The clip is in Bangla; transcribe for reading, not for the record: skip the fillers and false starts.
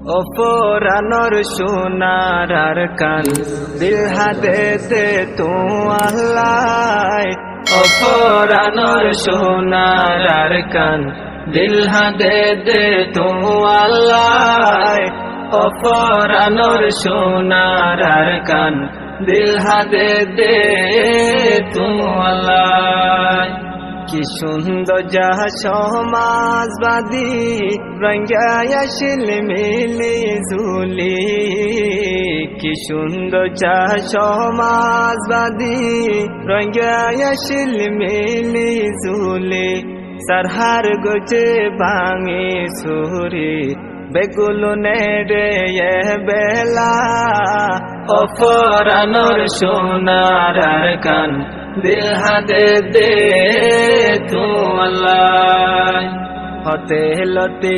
অপরানোর সোনার আর কান দিল হাতে দে তু আল্লাহ অপরানোর সোনার আর কান দিল হাতে দে তু আল্লাহ অপরানোর সোনার আর কান দিল হাতে দে তু আল্লাহ কি সুন্দর যাহা সমাজবাদী রঙ্গায়াশিল মিলি ঝুলি কি সুন্দর যাহা সমাজবাদী রঙ্গায়াশিল মিলি ঝুলি সারহার গোজে ভাঙে সুরি বেগুলো নেড়ে বেলা অপরানোর সোনার আর কান দিল হাতে দে তু আল্লাহ হতে লতে